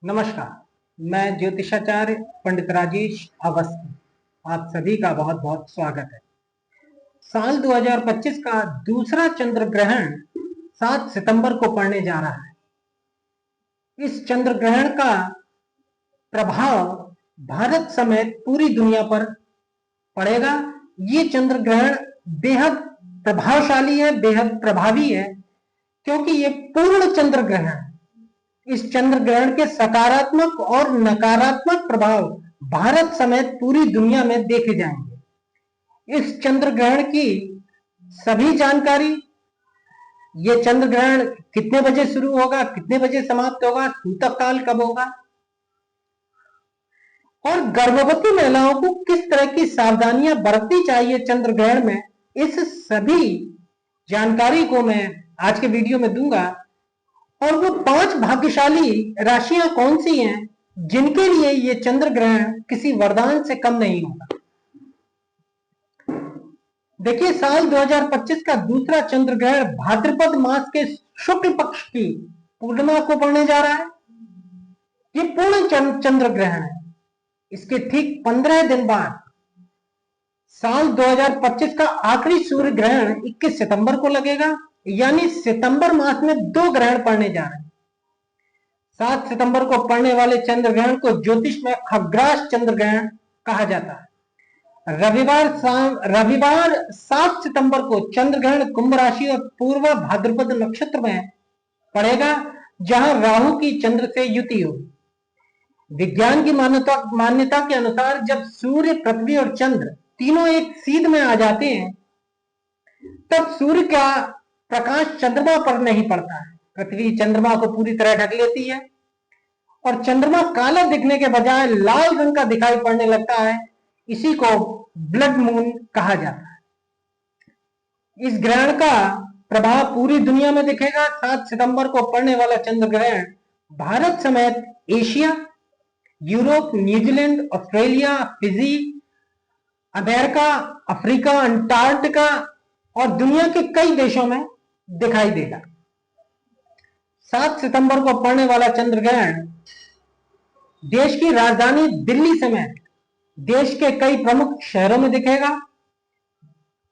नमस्कार। मैं ज्योतिषाचार्य पंडित राजेश अवस्थी, आप सभी का बहुत बहुत स्वागत है। साल 2025 का दूसरा चंद्र ग्रहण 7 सितंबर को पड़ने जा रहा है। इस चंद्र ग्रहण का प्रभाव भारत समेत पूरी दुनिया पर पड़ेगा। ये चंद्र ग्रहण बेहद प्रभावशाली है, बेहद प्रभावी है, क्योंकि ये पूर्ण चंद्र ग्रहण है। इस चंद्र ग्रहण के सकारात्मक और नकारात्मक प्रभाव भारत समेत पूरी दुनिया में देखे जाएंगे। इस चंद्र ग्रहण की सभी जानकारी, ये चंद्र ग्रहण कितने बजे शुरू होगा, कितने बजे समाप्त होगा, सूतक काल कब होगा और गर्भवती महिलाओं को किस तरह की सावधानियां बरतनी चाहिए चंद्र ग्रहण में, इस सभी जानकारी को मैं आज के वीडियो में दूंगा। और वो 5 भाग्यशाली राशियां कौन सी हैं जिनके लिए ये चंद्र ग्रहण किसी वरदान से कम नहीं होगा। देखिए, साल 2025 का दूसरा चंद्र ग्रहण भाद्रपद मास के शुक्ल पक्ष की पूर्णिमा को पड़ने जा रहा है। ये पूर्ण चंद्र ग्रहण है। इसके ठीक 15 दिन बाद साल 2025 का आखिरी सूर्य ग्रहण 21 सितंबर को लगेगा, यानी सितंबर मास में 2 ग्रहण पड़ने जा रहे हैं। 7 सितंबर को पड़ने वाले चंद्र ग्रहण को ज्योतिष में खग्रास चंद्र ग्रहण कहा जाता है। रविवार 7 सितंबर को चंद्र ग्रहण कुंभ राशि और पूर्व भाद्रपद नक्षत्र में पड़ेगा, जहां राहु की चंद्र से युति होगी। विज्ञान की मान्यता के अनुसार जब सूर्य, पृथ्वी और चंद्र तीनों एक सीध में आ जाते हैं, तब सूर्य का प्रकाश चंद्रमा पर नहीं पड़ता है। पृथ्वी चंद्रमा को पूरी तरह ढक लेती है और चंद्रमा काला दिखने के बजाय लाल रंग का दिखाई पड़ने लगता है। इसी को ब्लड मून कहा जाता है। इस ग्रहण का प्रभाव पूरी दुनिया में दिखेगा। 7 सितंबर को पड़ने वाला चंद्र ग्रहण भारत समेत Asia, Europe, New Zealand, Australia, Fiji, America, Africa, Antarctica और दुनिया के कई देशों में दिखाई देगा। 7 सितंबर को पड़ने वाला चंद्र ग्रहण देश की राजधानी दिल्ली समेत देश के कई प्रमुख शहरों में दिखेगा।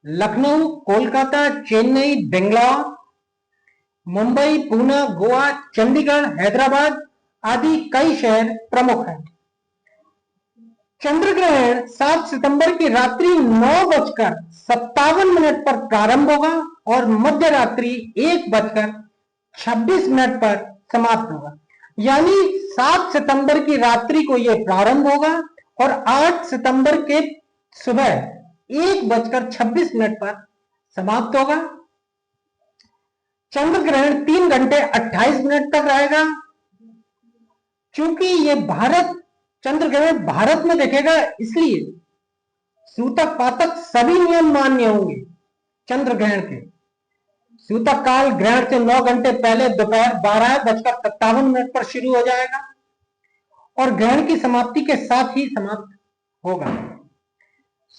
लखनऊ, कोलकाता, चेन्नई, बेंगलुरु, मुंबई, पुणे, गोवा, चंडीगढ़, हैदराबाद आदि कई शहर प्रमुख हैं। चंद्र ग्रहण 7 सितंबर की रात्रि 9:57 पर प्रारंभ होगा और मध्य रात्रि 1:26 पर समाप्त होगा। यानी 7 सितंबर की रात्रि को यह प्रारंभ होगा और 8 सितंबर के सुबह 1:26 पर समाप्त होगा। चंद्र ग्रहण 3 घंटे 28 मिनट तक रहेगा। चूंकि यह चंद्र ग्रहण भारत में दिखेगा, इसलिए सूतक पातक सभी नियम मान्य होंगे। चंद्र ग्रहण के सूतक काल ग्रहण से 9 घंटे पहले दोपहर 12:57 पर शुरू हो जाएगा और ग्रहण की समाप्ति के साथ ही समाप्त होगा।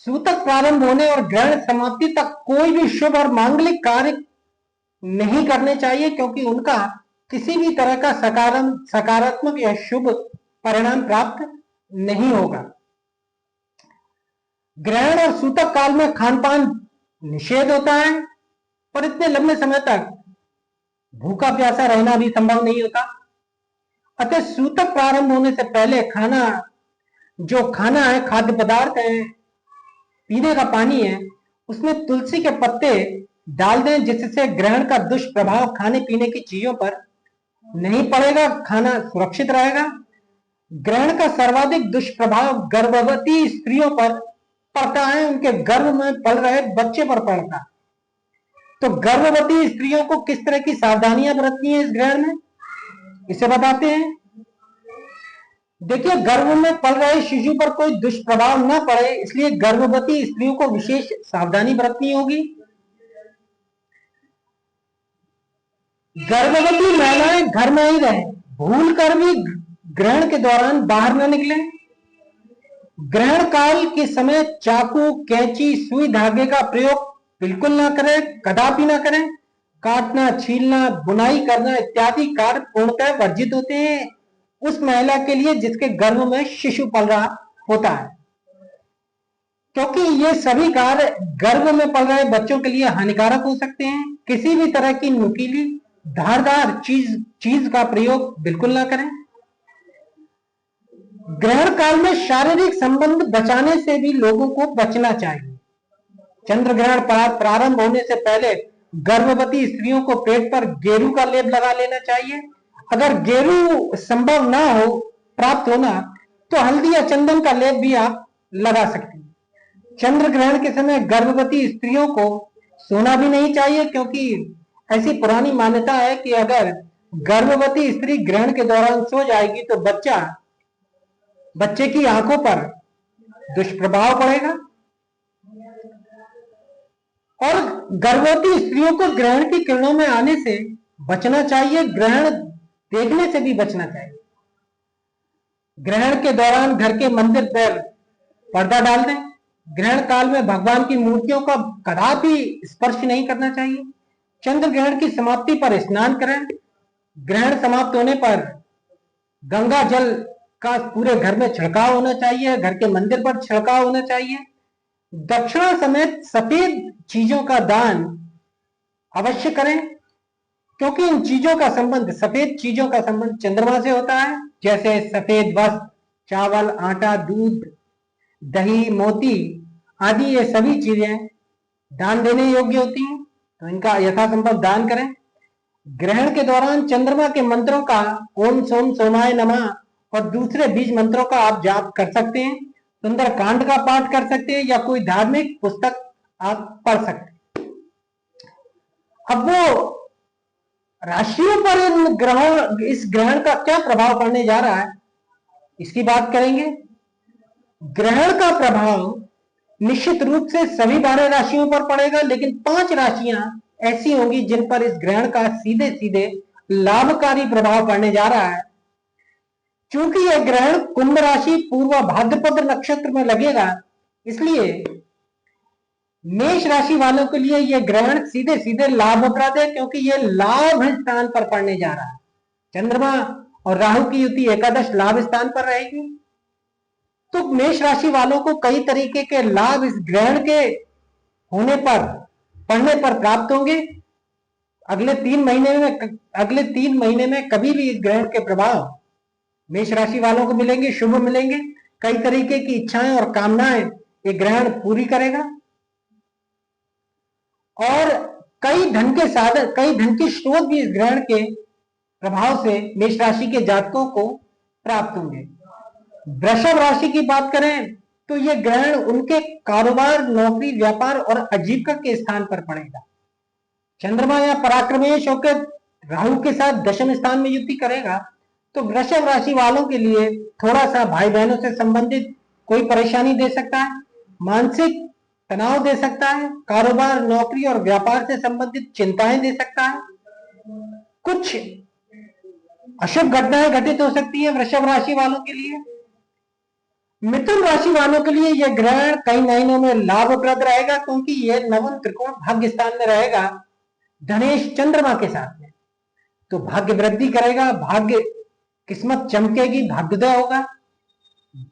सूतक प्रारंभ होने और ग्रहण समाप्ति तक कोई भी शुभ और मांगलिक कार्य नहीं करने चाहिए, क्योंकि उनका किसी भी तरह का सकारात्मक या शुभ परिणाम प्राप्त नहीं होगा। ग्रहण और सूतक काल में खान-पान निषेध होता है, पर इतने लंबे समय तक भूखा प्यासा रहना भी संभव नहीं होता। अतः सूतक प्रारंभ होने से पहले जो खाना है, खाद्य पदार्थ है, पीने का पानी है, उसमें तुलसी के पत्ते डाल दें, जिससे ग्रहण का दुष्प्रभाव खाने पीने की चीजों पर नहीं पड़ेगा, खाना सुरक्षित रहेगा। ग्रहण का सर्वाधिक दुष्प्रभाव गर्भवती स्त्रियों पर पड़ता है, उनके गर्भ में पल रहे बच्चे पर पड़ता है। तो गर्भवती स्त्रियों को किस तरह की सावधानियां बरतनी है इस ग्रहण में, इसे बताते हैं। देखिए, गर्भ में पल रहे शिशु पर कोई दुष्प्रभाव न पड़े, इसलिए गर्भवती स्त्रियों को विशेष सावधानी बरतनी होगी। गर्भवती महिलाएं घर में ही रहें, भूल कर भी ग्रहण के दौरान बाहर न निकले। ग्रहण काल के समय चाकू, कैंची, सुई धागे का प्रयोग बिल्कुल ना करें, कदापि ना करें। काटना, छीलना, बुनाई करना इत्यादि कार्य पूर्णतः वर्जित होते हैं। उस महिला के लिए जिसके गर्भ में शिशु पल रहा होता है, क्योंकि ये सभी कार्य गर्भ में पल रहे बच्चों के लिए हानिकारक हो सकते हैं। किसी भी तरह की नुकीली धारदार चीज का प्रयोग बिल्कुल ना करें। ग्रहण काल में शारीरिक संबंध बचाने से भी लोगों को बचना चाहिए। चंद्र ग्रहण प्रारंभ होने से पहले गर्भवती स्त्रियों को पेट पर गेरू का लेप लगा लेना चाहिए। अगर गेरू संभव ना हो प्राप्त होना तो हल्दी या चंदन का लेप भी आप लगा सकते हैं। चंद्र ग्रहण के समय गर्भवती स्त्रियों को सोना भी नहीं चाहिए, क्योंकि ऐसी पुरानी मान्यता है कि अगर गर्भवती स्त्री ग्रहण के दौरान सो जाएगी तो बच्चे की आंखों पर दुष्प्रभाव पड़ेगा। और गर्भवती स्त्रियों को ग्रहण की किरणों में आने से बचना चाहिए, ग्रहण देखने से भी बचना चाहिए। ग्रहण के दौरान घर के मंदिर पर पर्दा डाल दें। ग्रहण काल में भगवान की मूर्तियों का कदापि स्पर्श नहीं करना चाहिए। चंद्र ग्रहण की समाप्ति पर स्नान करें। ग्रहण समाप्त होने पर गंगा जल का पूरे घर में छिड़काव होना चाहिए, घर के मंदिर पर छिड़काव होना चाहिए। दक्षिणा समेत सफेद चीजों का दान अवश्य करें, क्योंकि इन चीजों का संबंध सफेद चीजों का संबंध चंद्रमा से होता है, जैसे सफेद वस्त्र, चावल, आटा, दूध, दही, मोती आदि ये सभी चीजें दान देने योग्य होती हैं, तो इनका यथासंभव दान करें। ग्रहण के दौरान चंद्रमा के मंत्रों का ओम सोम सोमाय नमः और दूसरे बीज मंत्रों का आप जाप कर सकते हैं। सुंदर कांड का पाठ कर सकते हैं या कोई धार्मिक पुस्तक आप पढ़ सकते हैं। अब वो राशियों पर इस ग्रहण का क्या प्रभाव पड़ने जा रहा है, इसकी बात करेंगे। ग्रहण का प्रभाव निश्चित रूप से सभी 12 राशियों पर पड़ेगा, लेकिन 5 राशियां ऐसी होंगी जिन पर इस ग्रहण का सीधे सीधे लाभकारी प्रभाव पड़ने जा रहा है। चूंकि यह ग्रहण कुंभ राशि पूर्व भाद्रपद नक्षत्र में लगेगा, इसलिए मेष राशि वालों के लिए यह ग्रहण सीधे सीधे लाभप्रद है, क्योंकि यह लाभ स्थान पर पड़ने जा रहा है। चंद्रमा और राहु की युति एकादश लाभ स्थान पर रहेगी, तो मेष राशि वालों को कई तरीके के लाभ इस ग्रहण के होने पर पड़ने पर प्राप्त होंगे। अगले 3 महीने में कभी भी इस ग्रहण के प्रभाव मेष राशि वालों को मिलेंगे, शुभ मिलेंगे। कई तरीके की इच्छाएं और कामनाएं ये ग्रहण पूरी करेगा और कई धन के स्रोत भी इस ग्रहण के प्रभाव से मेष राशि के जातकों को प्राप्त होंगे। वृषभ राशि की बात करें तो यह ग्रहण उनके कारोबार, नौकरी, व्यापार और आजीविका के स्थान पर पड़ेगा। चंद्रमा या पराक्रमेश होकर राहु के साथ दशम स्थान में युति करेगा, तो वृषभ राशि वालों के लिए थोड़ा सा भाई बहनों से संबंधित कोई परेशानी दे सकता है, मानसिक तनाव दे सकता है, कारोबार, नौकरी और व्यापार से संबंधित चिंताएं दे सकता है। कुछ अशुभ घटनाएं घटित हो सकती है वृषभ राशि वालों के लिए। मिथुन राशि वालों के लिए यह ग्रहण कई महीनों में लाभप्रद रहेगा, क्योंकि यह नवम त्रिकोण भाग्य स्थान में रहेगा धनेश चंद्रमा के साथ में, तो भाग्य वृद्धि करेगा, भाग्य किस्मत चमकेगी, भाग्योदय होगा।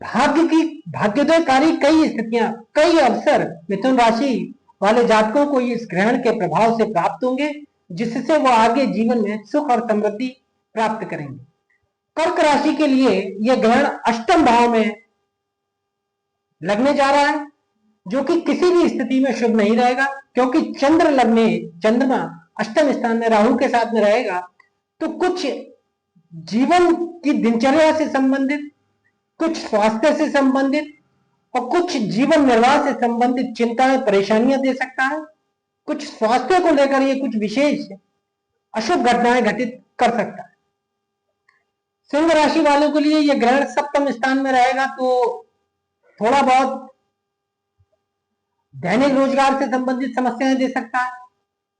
भाग्योदयकारी कई स्थितियां, कई अवसर मिथुन राशि वाले जातकों को इस ग्रहण के प्रभाव से प्राप्त होंगे, जिससे वो आगे जीवन में सुख और समृद्धि प्राप्त करेंगे। कर्क राशि के लिए यह ग्रहण अष्टम भाव में लगने जा रहा है, जो कि किसी भी स्थिति में शुभ नहीं रहेगा, क्योंकि चंद्रमा अष्टम स्थान में राहु के साथ में रहेगा, तो कुछ जीवन की दिनचर्या से संबंधित, कुछ स्वास्थ्य से संबंधित और कुछ जीवन निर्वाह से संबंधित चिंताएं, परेशानियां दे सकता है। कुछ स्वास्थ्य को लेकर ये कुछ विशेष अशुभ घटनाएं घटित कर सकता है। सिंह राशि वालों के लिए यह ग्रहण सप्तम स्थान में रहेगा, तो थोड़ा बहुत दैनिक रोजगार से संबंधित समस्याएं दे सकता है,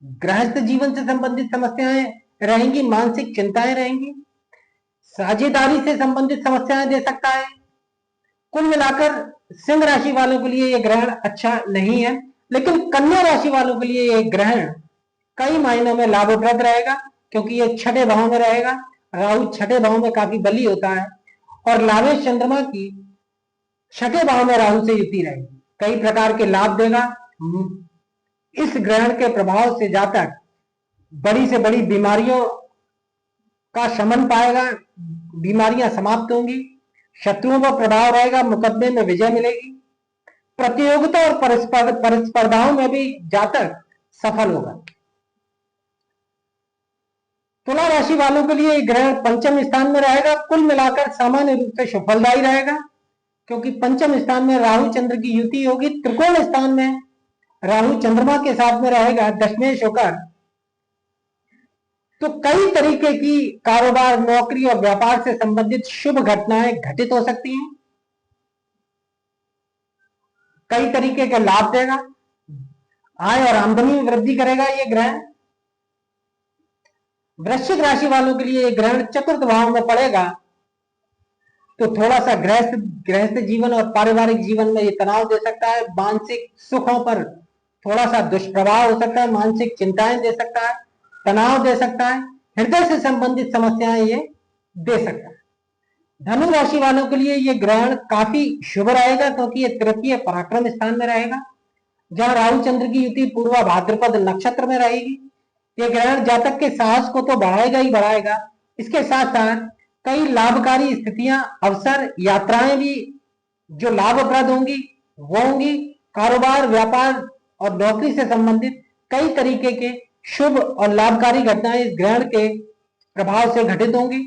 गृहस्थ जीवन से संबंधित समस्याएं रहेंगी, मानसिक चिंताएं रहेंगी, साझेदारी से संबंधित समस्याएं दे सकता है। कुल मिलाकर सिंह राशि वालों के लिए यह ग्रहण अच्छा नहीं है, लेकिन कन्या राशि वालों के लिए यह ग्रहण कई मायनों में लाभप्रद रहेगा, क्योंकि यह छठे भाव में रहेगा, राहु छठे भाव में काफी बली होता है और लाभेश चंद्रमा की छठे भाव में राहु से युति रहेगी, कई प्रकार के लाभ देगा। इस ग्रहण के प्रभाव से जातक बड़ी से बड़ी बीमारियों का शमन पाएगा, बीमारियां समाप्त होंगी, शत्रुओं पर प्रभाव रहेगा, मुकदमे में विजय मिलेगी, प्रतियोगिता और परिस्पर्धाओं में भी जातक सफल होगा। तुला राशि वालों के लिए ग्रहण पंचम स्थान में रहेगा, कुल मिलाकर सामान्य रूप से सफलदायी रहेगा, क्योंकि पंचम स्थान में राहु चंद्र की युति होगी। त्रिकोण स्थान में राहु चंद्रमा के साथ में रहेगा दशमेश होकर, तो कई तरीके की कारोबार, नौकरी और व्यापार से संबंधित शुभ घटनाएं घटित हो सकती हैं, कई तरीके के लाभ देगा, आय और आमदनी में वृद्धि करेगा ये ग्रहण। वृश्चिक राशि वालों के लिए ग्रहण चतुर्थ भाव में पड़ेगा, तो थोड़ा सा गृहस्थ जीवन और पारिवारिक जीवन में ये तनाव दे सकता है, मानसिक सुखों पर थोड़ा सा दुष्प्रभाव हो सकता है, मानसिक चिंताएं दे सकता है, तनाव दे सकता है, हृदय से संबंधित समस्याएं ये दे सकता है। धनु राशि वालों के लिए ये ग्रहण काफी शुभ रहेगा, क्योंकि ये तृतीय पराक्रम स्थान में रहेगा, जहां राहु चंद्र की युति पूर्वा भाद्रपद नक्षत्र में रहेगी। ये ग्रहण जातक के साहस को तो बढ़ाएगा ही बढ़ाएगा, इसके साथ साथ कई लाभकारी स्थितियां, अवसर, यात्राएं भी जो लाभप्रद होंगी वो होंगी। कारोबार, व्यापार और नौकरी से संबंधित कई तरीके के शुभ और लाभकारी घटनाएं इस ग्रहण के प्रभाव से घटित होंगी।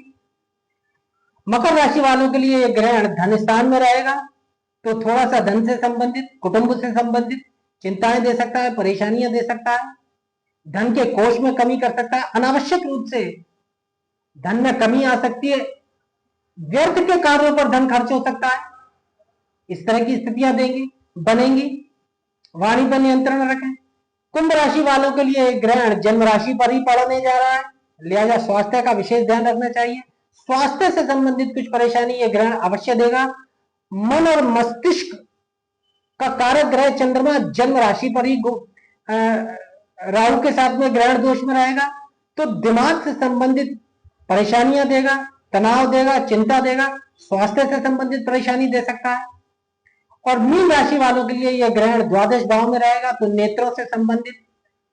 मकर राशि वालों के लिए यह ग्रहण धन स्थान में रहेगा, तो थोड़ा सा धन से संबंधित, कुटुंब से संबंधित चिंताएं दे सकता है, परेशानियां दे सकता है, धन के कोष में कमी कर सकता है, अनावश्यक रूप से धन में कमी आ सकती है, व्यर्थ के कार्यों पर धन खर्च हो सकता है, इस तरह की स्थितियां बनेंगी। वाणी पर नियंत्रण रखें। कुंभ राशि वालों के लिए ग्रहण जन्म राशि पर ही पड़ने जा रहा है, लिहाजा स्वास्थ्य का विशेष ध्यान रखना चाहिए। स्वास्थ्य से संबंधित कुछ परेशानी यह ग्रहण अवश्य देगा। मन और मस्तिष्क का कारक ग्रह चंद्रमा जन्म राशि पर ही राहु के साथ में ग्रहण दोष में रहेगा, तो दिमाग से संबंधित परेशानियां देगा, तनाव देगा, चिंता देगा, स्वास्थ्य से संबंधित परेशानी दे सकता है। और मीन राशि वालों के लिए यह ग्रहण द्वादश भाव में रहेगा, तो नेत्रों से संबंधित,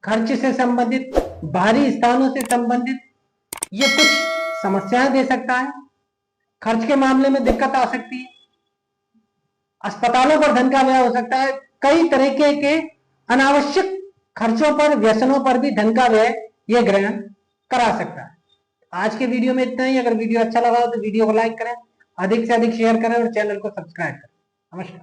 खर्च से संबंधित, बाहरी स्थानों से संबंधित ये कुछ समस्याएं दे सकता है। खर्च के मामले में दिक्कत आ सकती है, अस्पतालों पर धन का व्यय हो सकता है, कई तरीके के अनावश्यक खर्चों पर, व्यसनों पर भी धन का व्यय यह ग्रहण करा सकता है। आज के वीडियो में इतना ही। अगर वीडियो अच्छा लगा हो तो वीडियो को लाइक करें, अधिक से अधिक शेयर करें और चैनल को सब्सक्राइब करें। नमस्कार।